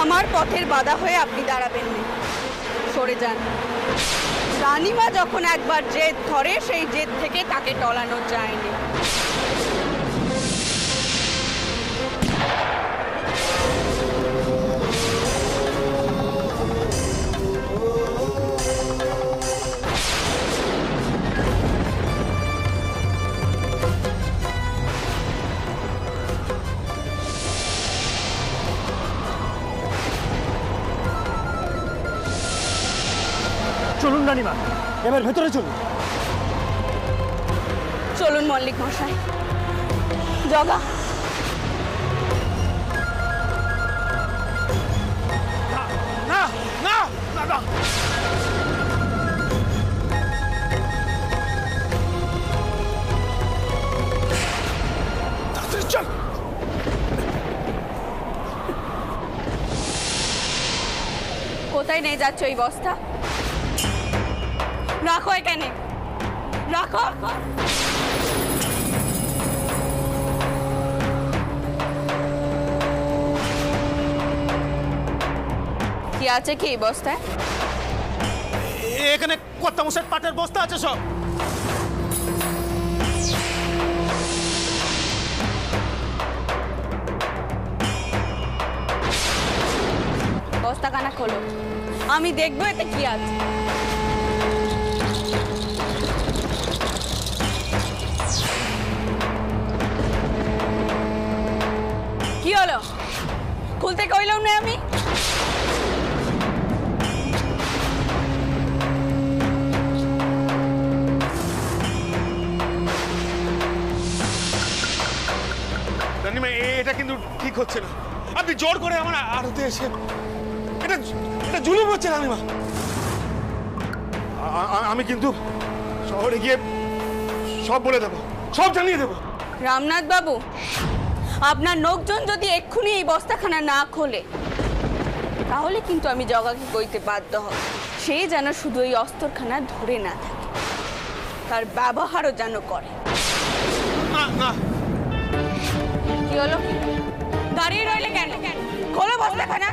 আমার পথের বাধা হয়ে আপনি দাঁড়াবেন না, সরে যান। রানীমা যখন একবার জেদ ধরে সেই জেদ থেকে তাকে টলানো যায়নি। চলুন রানীমা, এবার ভেতরে চলুন। চলুন মল্লিক মশাই। জগা, না না না না, চল। কোথায় নিয়ে যাচ্ছ এই বস্তা? রাখো এখানে, রাখো। কি আছে কি এই বস্তায়? এখানে কর্তামশাই পাটের বস্তা আছে সব। বস্তাখানা খোলো, আমি দেখবো এতে কি আছে। কি হলো? খুলতে কইলাম না আমি? রানীমা, এটা কিন্তু ঠিক হচ্ছে না। আপনি জোর করে আমার আড়তে এসে এটা এটা জুলুম হচ্ছে রানীমা। আমি কিন্তু শহরে গিয়ে সব বলে দেবো, সব জানিয়ে দেবো। রামনাথ বাবু, আপনার লোকজন যদি এক্ষুনি এই বস্তাখানা না খোলে তাহলে কিন্তু আমি জগাকে কইতে বাধ্য হব, সে যেন শুধু এই অস্ত্রখানা ধরে না থাকে, তার ব্যবহারও যেন করে। না না, কি হলো? দাঁড়িয়ে রইলে কেন? খোলো বস্তাখানা।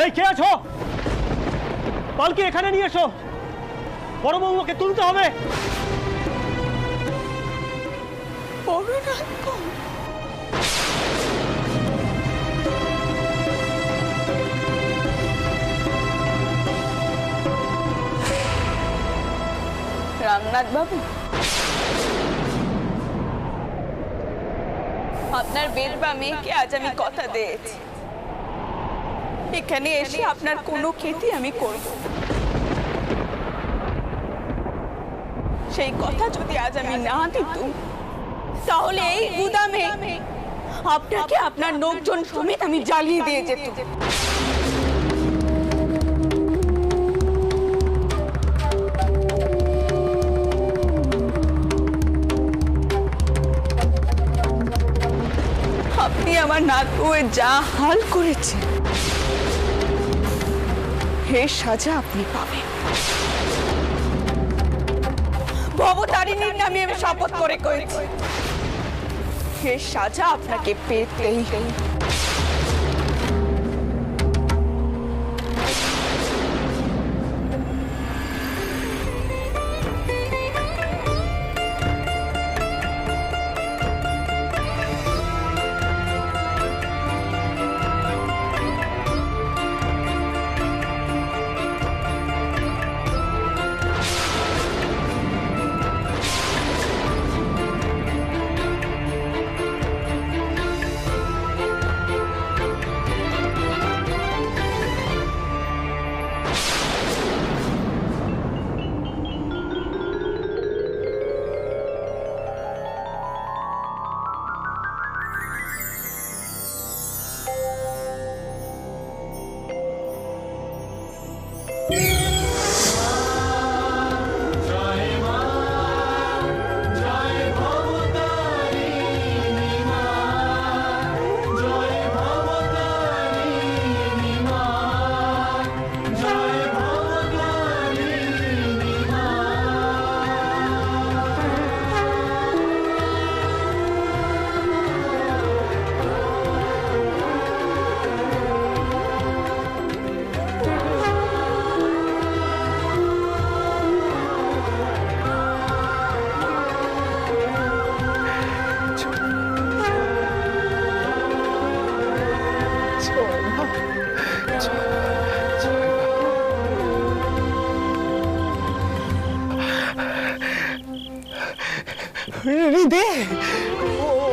এই কে আছো? পালকি এখানে নিয়ে এসো, বড় বৌমাকে তুলতে হবে। রামনাথ বাবু, আপনার বেলবা মেয়েকে আজ আমি কথা দিয়েছি, এখানে এসে আপনার কোনো ক্ষতি আমি করব। সেই কথা যদি আজ আমি না দিতুম তাহলে এই গুদামে আপনাকে আপনার লোকজন সমেত আমি জ্বালিয়ে দিয়ে যেত। আপনি আমার নাতবউয়ের যা হাল করেছেন এর সাজা আপনি পাবেন। ভবতারিণীর নামে আমি শপথ করে করেছি, এর সাজা আপনাকে পেতেই।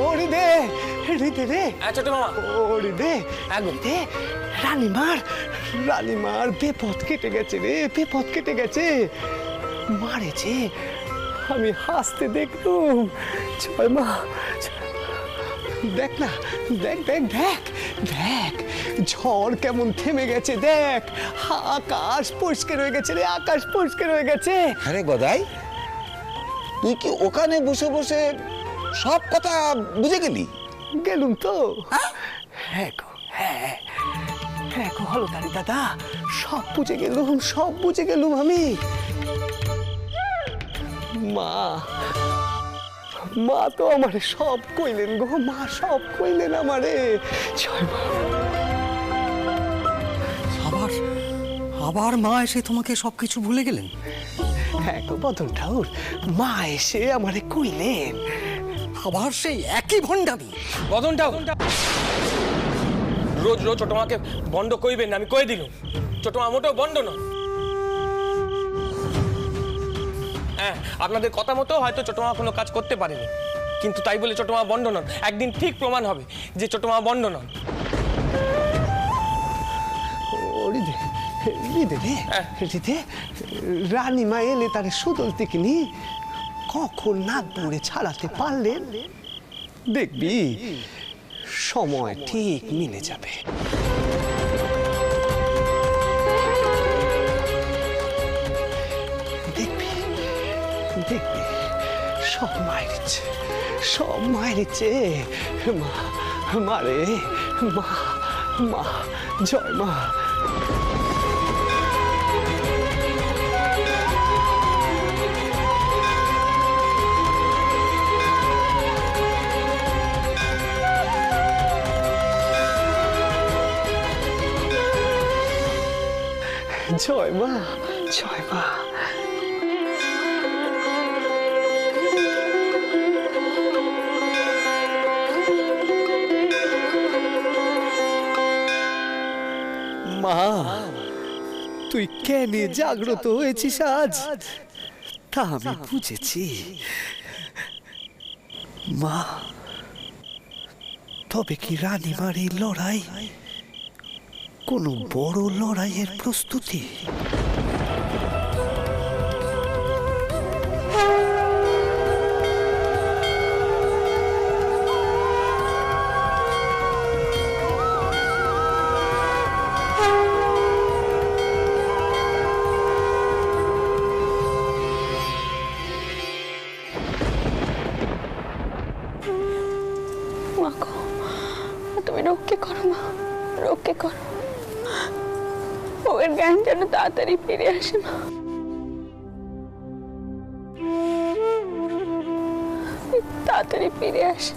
হরিদে হৃদে রে ছোট মামা হরিদে হৃদে রানীমার বেপথ কেটে গেছে রে, বেপথ কেটে গেছে, মারেছে। আমি হাসতে দেখলুম। জয় মা, দেখ না, দেখ দেখ দেখ দেখ, ঝড় কেমন থেমে গেছে, দেখ আকাশ পরিষ্কার হয়ে গেছে রে, আকাশ পরিষ্কার হয়ে গেছে। আরে গদাই, তুই কি ওখানে বসে বসে সব কথা বুঝে গেলি? গেলুম তো। হ্যাঁ গো, হ্যাঁ হ্যাঁ গো হলদারি দাদা, সব বুঝে গেলুম, সব বুঝে গেলুম আমি। মা, মা তো আমারে সব কইলেন গো, মা সব কইলেন আমারে। জয় মা। আবার আবার মা এসে তোমাকে সবকিছু ভুলে গেলেন? হ্যাঁ গো বদন ঠাকুর, মা এসে আমারে কইলেন। আবার সেই একই ভণ্ডামি? বদনটাও রোজ রোজ ছোট মাকে বন্ধ কইবেন না, আমি কয়ে দিলাম। ছোট মা মোটেও বন্ধ নয়। হ্যাঁ, আপনাদের কথা মতো হয়তো ছোট মা কোনো কাজ করতে পারেনি, কিন্তু তাই বলে ছোট মা বন্ধ নন। একদিন ঠিক প্রমাণ হবে যে ছোট মা বন্ধ নন। হৃদে হৃদে রে, হৃদে রানীমা এলে তারে সুদল থেকে নি কখন নাক দৌড়ে ছাড়াতে পারলেন, দেখবি সময় ঠিক মিলে যাবে। দেখবি দেখবি সব মায়ের ইচ্ছে, সব মায়ের ইচ্ছে। মা, মা রে, মা, মা, জয় মা। জয় মা, জয় মা। মা, তুই কেন জাগ্রত হয়েছিস আজ তা আমি বুঝেছি। মা, তবে কি রানীমার এই লড়াই কোনো বড় লড়াইয়ের প্রস্তুতি? তুমি রক্ষে করো মা, রক্ষে করো। ওর জ্ঞান যেন তাড়াতাড়ি ফিরে আসে মা। তাড়াতাড়ি ফিরে আসে।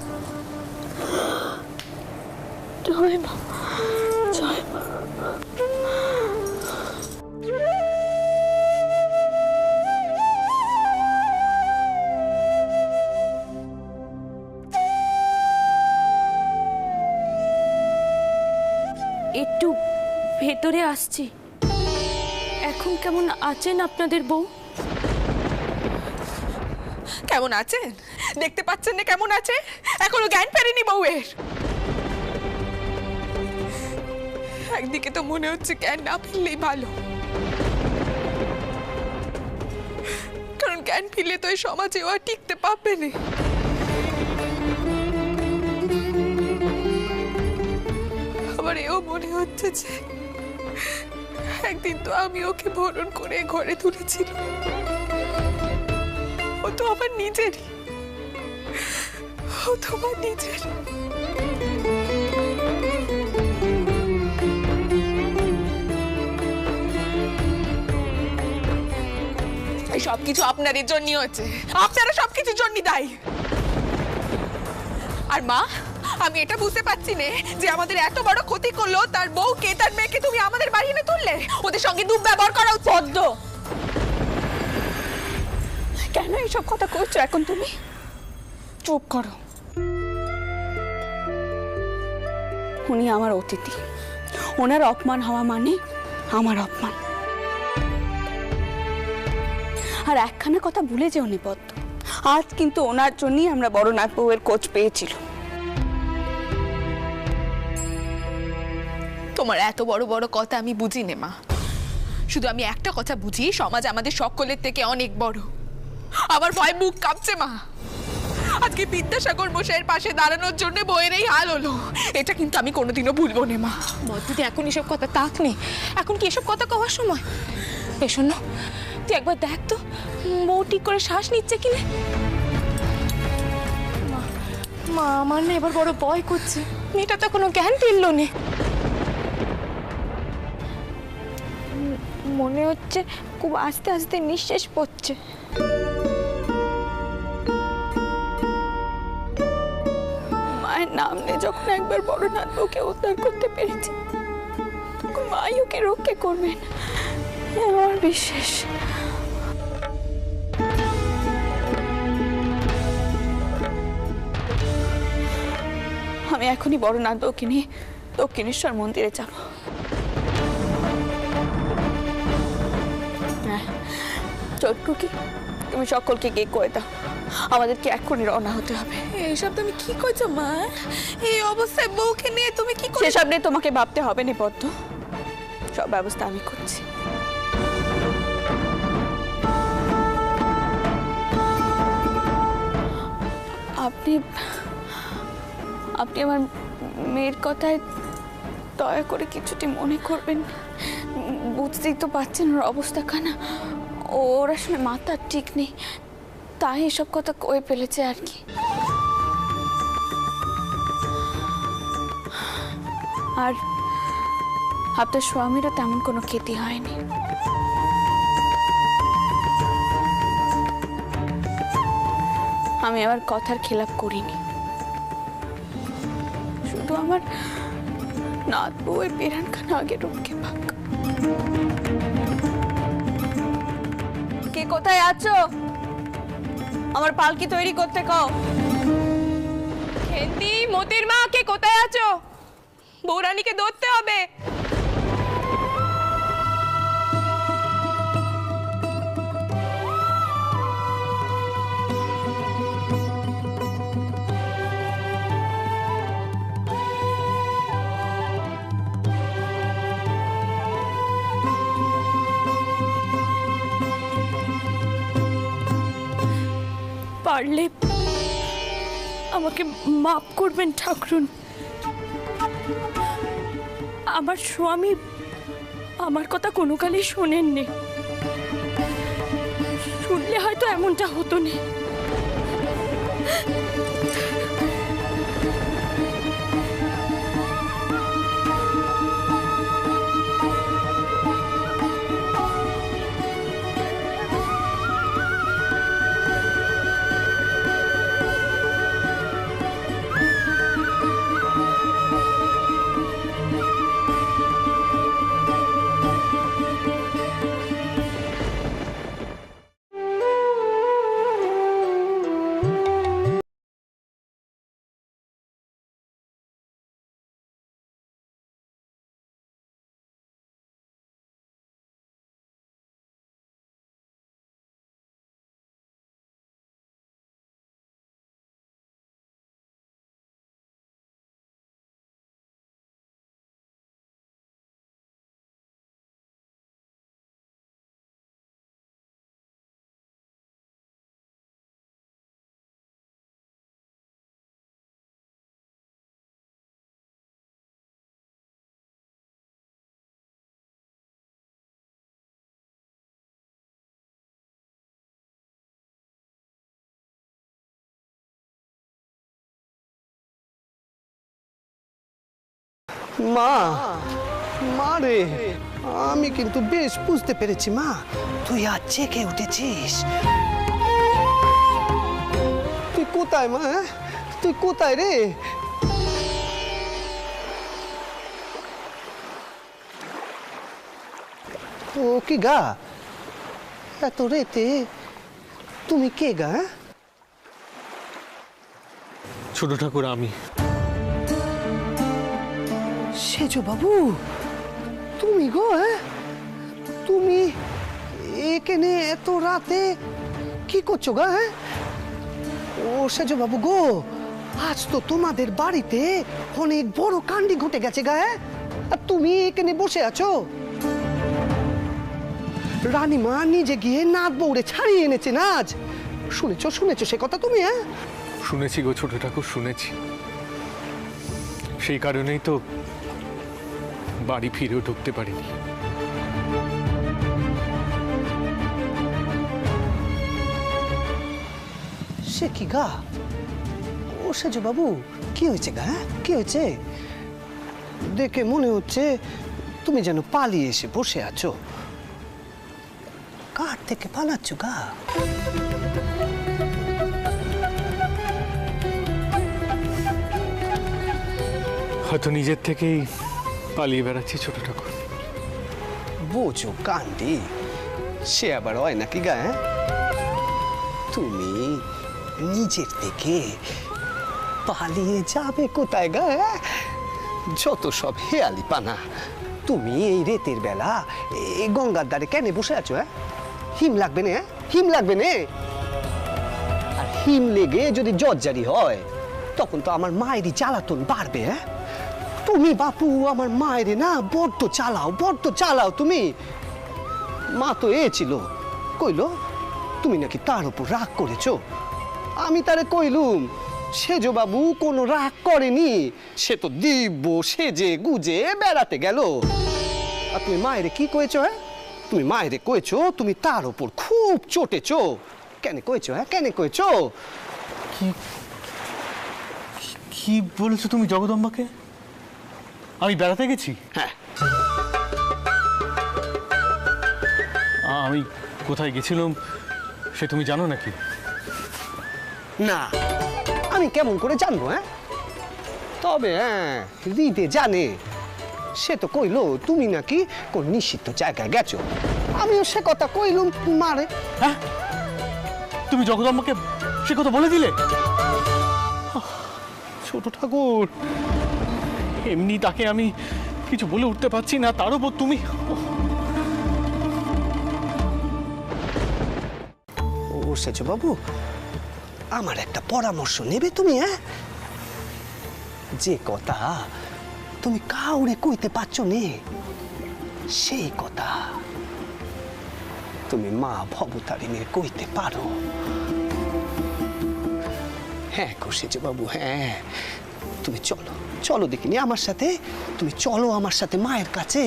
জয় মা, জয় মা। একটু ভেতরে আসছি। এখন কেমন আছেন আপনাদের বউ? কেমন আছেন দেখতে পাচ্ছেন না? কেমন আছে? এখনো জ্ঞান ফেরেনি বউয়ের। একদিকে তো মনে হচ্ছে জ্ঞান না ফিরলেই ভালো, কারণ জ্ঞান ফিরলে তো এই সমাজে ও আর টিকতে পারবে না। আবার এও মনে হচ্ছে যে একদিন তো আমি ওকে বরণ করে ঘরে তুলেছিল, ও তো আমার নিজেরই, ও তো আমার নিজের। এই সবকিছু আপনারই জন্য হচ্ছে, আপনারা সবকিছুর জন্য দায়ী। আর মা, আমি এটা বুঝতে পারছি না যে আমাদের এত বড় ক্ষতি করলো তার বউকে, তার মেয়েকে তুমি আমাদের বাড়ি এনে তুললে, ওদের সঙ্গে দুর্ব্যবহার করা উচিত। পদ্ম, কেন এইসব কথা করছো এখন তুমি? চুপ করো। উনি আমার অতিথি, ওনার অপমান হওয়া মানে আমার অপমান। আর একখানা কথা ভুলে যেও নি পদ্ম, আজ কিন্তু ওনার জন্যই আমরা বড়নাথ বউয়ের কোচ পেয়েছিল। তোমার এত বড় বড় কথা আমি বুঝি নে মা, শুধু আমি একটা কথা বুঝি, সমাজ আমাদের সকলের থেকে অনেক বড়। আমার ভয় মুখ কাঁপছে মা। আজকে বিদ্যাসাগর মশাইয়ের পাশে দাঁড়ানোর জন্য বইয়ের এই হাল হলো, এটা কিন্তু আমি কোনোদিনও ভুলবো না মা। বদ্যুতি এখন এসব কথা তাক নেই, এখন কি এসব কথা কওয়ার সময়? এ শোনো, তুই একবার দেখ তো বউ ঠিক করে শ্বাস নিচ্ছে কিনা। মা আমার না এবার বড় ভয় করছে, মেয়েটা তো কোনো জ্ঞান ফিরল না। মনে হচ্ছে খুব আস্তে আস্তে নিঃশ্বাস পড়ছে। মায়ের নাম নিয়ে যখন একবার বড়নাথ বউকে উদ্ধার করতে পেরেছি, তখন মাই ওকে রক্ষা করবেন, আমার বিশ্বাস। আমি এখনই বড়নাথ বউকে নিয়ে দক্ষিণেশ্বর মন্দিরে যাব। চটকুকি, তুমি সকলকে গিয়ে কয়ে দাও আমাদেরকে এখনই রওনা হতে হবে। এইসব তুমি কি করছো মা? এই অবস্থায় বউকে নিয়ে তুমি কি করছো? সেসব নিয়ে তোমাকে ভাবতে হবে না পদ্ম, সব ব্যবস্থা আমি করছি। আপনি আপনি আমার মেয়ের কথায় দয়া করে কিছুটি মনে করবেন। বুঝতেই তো পারছেন ওর অবস্থাখানা, ওর আসলে মাথা ঠিক নেই, তাই এসব কথা কয়ে ফেলেছে আর কি। আর আপনার স্বামীরও তেমন কোনো ক্ষতি হয়নি। আমি আমার কথার খেলাপ করিনি, শুধু আমার নাত বউয়ের পেরানখানা আগে রক্ষে পাক। কে কোথায় আছো? আমার পালকি তৈরি করতে কও। হেন্দি, মতির মা, কে কোথায় আছো? বৌরানীকে ধরতে হবে। পারলে আমাকে মাফ করবেন ঠাকুরুন। আমার স্বামী আমার কথা কোনো কালেই শোনেননি, শুনলে হয়তো এমনটা হতো না। মা, মা রে, আমি কিন্তু বেশ বুঝতে পেরেছি মা, তুই আজ জেগে উঠেছিস। তুই কোথায় মা? তুই কোথায় রে? ও কি গা, এত রেতে তুমি কে গা? ছোট ঠাকুর আমি। সেজো বাবু, তুমি গো? তুমি এখানে এত রাতে কি করছো গা? ও সেজ বাবু গো, আজ তো তোমাদের বাড়িতে অনেক বড় কাণ্ডি ঘটে গেছে গায়ে, আর তুমি এখানে বসে আছো। রানীমা নিজে গিয়ে নাত বউরে ছাড়িয়ে এনেছে নাচ। শুনেছো শুনেছো সে কথা তুমি? হ্যাঁ শুনেছি গো ছোট ঠাকুর, শুনেছি। সেই কারণেই তো বাড়ি ফিরেও ঢুকতে পারিনি। সে কি গা? ও সেজ বাবু কি হয়েছে গা? কি হয়েছে? দেখে মনে হচ্ছে তুমি যেন পালিয়ে এসে বসে আছো। কার থেকে পালাচ্ছ গা? হয়তো নিজের থেকেই পালিয়ে বেড়াচ্ছি ছোট ঠাকুর। বোঝো কান্দি, সে আবার হয় নাকি গা? তুমি নিজের থেকে পালিয়ে যাবে কোথায় গা? যত সব হেয়ালি পানা। তুমি এই রেতের বেলা এই গঙ্গার ধারে কেন বসে আছো? হিম লাগবে না? হিম লাগবে না? আর হিম লেগে যদি জ্বরজারি হয় তখন তো আমার মায়েরই জ্বালাতন বাড়বে। তুমি বাপু আমার মায়েরে না বড্ড চালাও তুমি। মা তো এ ছিল, কইলো তুমি নাকি তার উপর রাগ করেছো। আমি তারে কইলুম সেজ বাবু কোনো রাগ করেনি, সে তো দিব্য সেজে গুজে বেড়াতে গেল। আর তুমি মায়েরে কি কয়েছো? তুমি মায়েরে কয়েছো তুমি তার উপর খুব চটেছো। কেন কয়েছো? কেন কয়েছো? কি বলেছো তুমি জগদম্বাকে? আমি বেড়াতে গেছি? হ্যাঁ। আমি কোথায় গেছিলাম সে তুমি জানো নাকি? না, আমি কেমন করে জানবো? তবে হৃদে জানে। সে তো কইলো তুমি নাকি কোন নিষিদ্ধ জায়গায় গেছো। আমিও সে কথা কইলুম মারে। হ্যাঁ, তুমি জগদম্বাকে সে কথা বলে দিলে? ছোট ঠাকুর, এমনি তাকে আমি কিছু বলে উঠতে পারছি না, তার উপর তুমি। ও সেজ বাবু, আমার একটা পরামর্শ নেবে তুমি? যে কথা তুমি কাউরে কইতে পারছো নে, সেই কথা তুমি মা ভবতারিণীর কইতে পারো। হ্যাঁ গো সেজ বাবু, হ্যাঁ। তুমি চলো চলো দেখিনি আমার সাথে, তুমি চলো আমার সাথে মায়ের কাছে।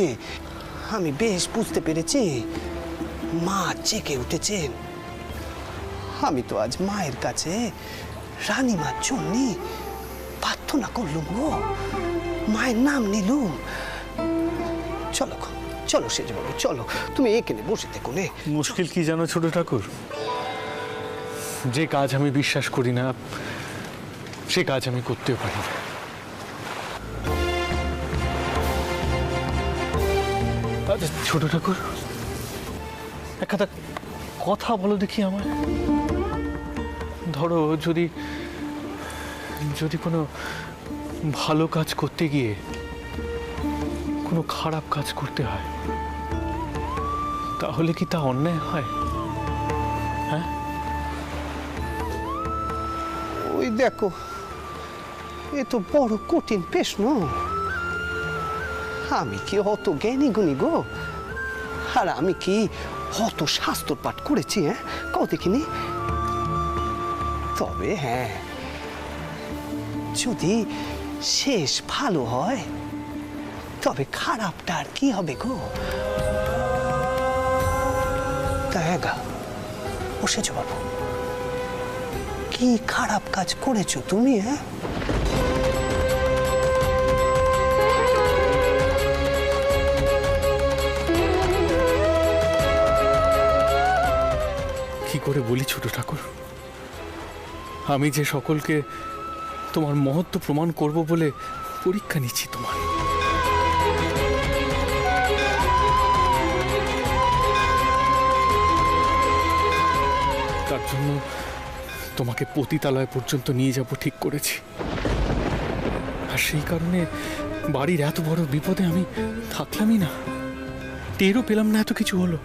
আমি বেশ বুঝতে পেরেছি মা জেগে উঠেছেন। আমি তো আজ মায়ের কাছে রানীমার জন্য প্রার্থনা করলুম গো, মায়ের নাম নিলুম। চলো চলো সেজ বাবু চলো, তুমি এখানে বসে থেকো নে। মুশকিল কি জানো ছোট ঠাকুর, যে কাজ আমি বিশ্বাস করি না সে কাজ আমি করতেও পারি না। আচ্ছা ছোট ঠাকুর, একটা কথা বলো দেখি আমার। ধরো যদি যদি কোনো ভালো কাজ করতে গিয়ে কোনো খারাপ কাজ করতে হয়, তাহলে কি তা অন্যায় হয়? হ্যাঁ, ওই দেখো, এ তো বড় কঠিন প্রশ্ন। আমি কি অত জ্ঞানী গুণী গো? আর আমি কি অত শাস্ত্র পাঠ করেছি? কও দেখিনি। তবে হ্যাঁ, যদি শেষ ভালো হয় তবে খারাপটা আর কি হবে গো? তা গা ও সেজ বাবু, কি খারাপ কাজ করেছো তুমি? কি করে বলি ছোট ঠাকুর, আমি যে সকলকে তোমার মহত্ব প্রমাণ করব বলে পরীক্ষা নিচ্ছি তোমার। তার জন্য তোমাকে পতিতালয় পর্যন্ত নিয়ে যাব ঠিক করেছি। আর সেই কারণে বাড়ির এত বড় বিপদে আমি থাকলামই না, টেরও পেলাম না এত কিছু হলো।